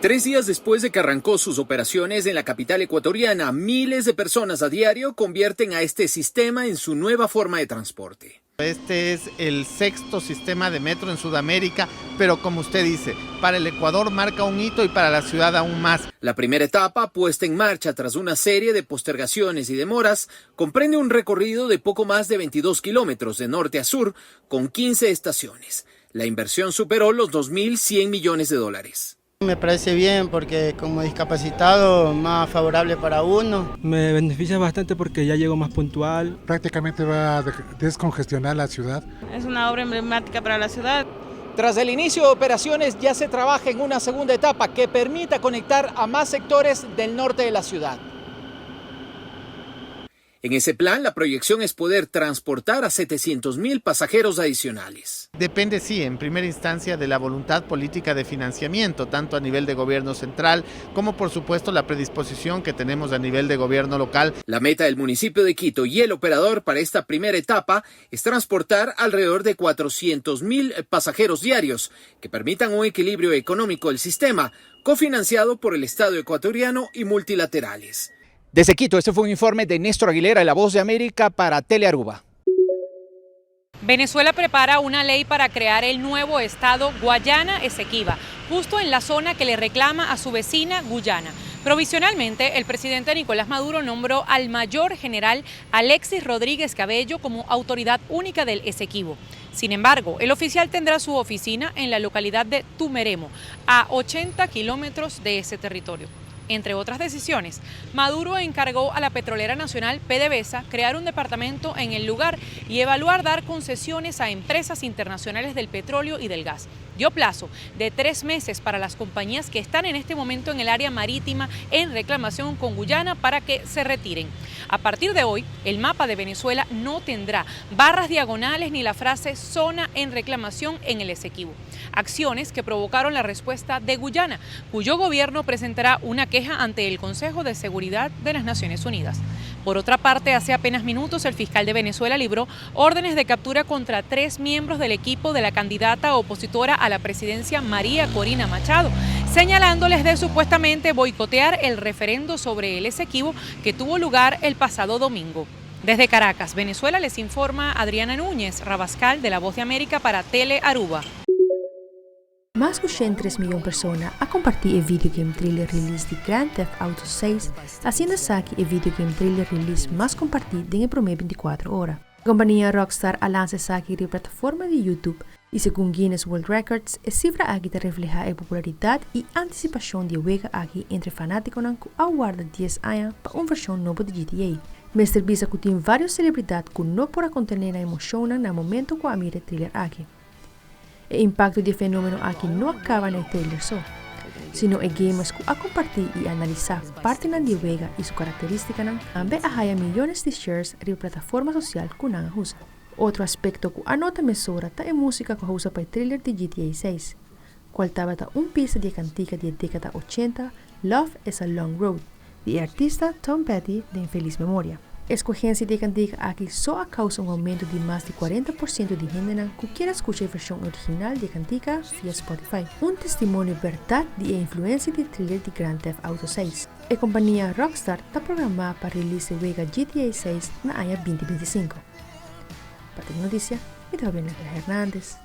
3 días después de que arrancó sus operaciones en la capital ecuatoriana, miles de personas a diario convierten a este sistema en su nueva forma de transporte. Este es el 6º sistema de metro en Sudamérica, pero como usted dice, para el Ecuador marca un hito y para la ciudad aún más. La primera etapa, puesta en marcha tras una serie de postergaciones y demoras, comprende un recorrido de poco más de 22 kilómetros de norte a sur, con 15 estaciones. La inversión superó los 2.100 millones de dólares. Me parece bien porque como discapacitado más favorable para uno. Me beneficia bastante porque ya llego más puntual. Prácticamente va a descongestionar la ciudad. Es una obra emblemática para la ciudad. Tras el inicio de operaciones ya se trabaja en una segunda etapa que permita conectar a más sectores del norte de la ciudad. En ese plan, la proyección es poder transportar a 700.000 pasajeros adicionales. Depende, sí, en primera instancia de la voluntad política de financiamiento, tanto a nivel de gobierno central como, por supuesto, la predisposición que tenemos a nivel de gobierno local. La meta del municipio de Quito y el operador para esta primera etapa es transportar alrededor de 400.000 pasajeros diarios que permitan un equilibrio económico del sistema, cofinanciado por el Estado ecuatoriano y multilaterales. Desde Quito, este fue un informe de Néstor Aguilera, La Voz de América, para Telearuba. Venezuela prepara una ley para crear el nuevo estado Guayana Esequiba, justo en la zona que le reclama a su vecina Guyana. Provisionalmente, el presidente Nicolás Maduro nombró al mayor general Alexis Rodríguez Cabello como autoridad única del Esequibo. Sin embargo, el oficial tendrá su oficina en la localidad de Tumeremo, a 80 kilómetros de ese territorio. Entre otras decisiones, Maduro encargó a la petrolera nacional PDVSA crear un departamento en el lugar y evaluar dar concesiones a empresas internacionales del petróleo y del gas. Dio plazo de 3 meses para las compañías que están en este momento en el área marítima en reclamación con Guyana para que se retiren. A partir de hoy, el mapa de Venezuela no tendrá barras diagonales ni la frase zona en reclamación en el Esequibo. Acciones que provocaron la respuesta de Guyana, cuyo gobierno presentará una queja ante el Consejo de Seguridad de las Naciones Unidas. Por otra parte, hace apenas minutos el fiscal de Venezuela libró órdenes de captura contra 3 miembros del equipo de la candidata opositora a la presidencia María Corina Machado, señalándoles de supuestamente boicotear el referendo sobre el Esequibo que tuvo lugar el pasado domingo. Desde Caracas, Venezuela, les informa Adriana Núñez Rabascal de La Voz de América para Telearuba. Más de 103 millones de personas han compartido el videogame trailer release de Grand Theft Auto 6, haciendo saque el videogame trailer release más compartido en el promedio 24 horas. La compañía Rockstar ha lanzado saque en la plataforma de YouTube y según Guinness World Records, es cifra aquí te refleja la popularidad y anticipación de juego aquí entre fanáticos que aguardan 10 años para una versión nueva de GTA. Mr. Beast ha tiene varias celebridades que no podrán contener la emoción en el momento que mira el trailer aquí. El impacto del fenómeno aquí no acaba en el trailer solo, sino en gamers que a compartir y analizar parte del juego y su característica también hay millones de shares en la plataforma social que han usa. Otro aspecto que anota mesura es la música que usa para el trailer de GTA 6, cual estaba un pieza de cantica de década 80, Love is a Long Road, de artista Tom Petty de infeliz memoria. Escogencia de cantica aquí só causa un aumento de más de 40% de gente que quiere escuchar la versión original de cantica vía Spotify. Un testimonio verdad de la influencia del trailer de Grand Theft Auto 6. La compañía Rockstar está programada para release el juego GTA 6 en el año 2025. Para la noticia, me Hernández.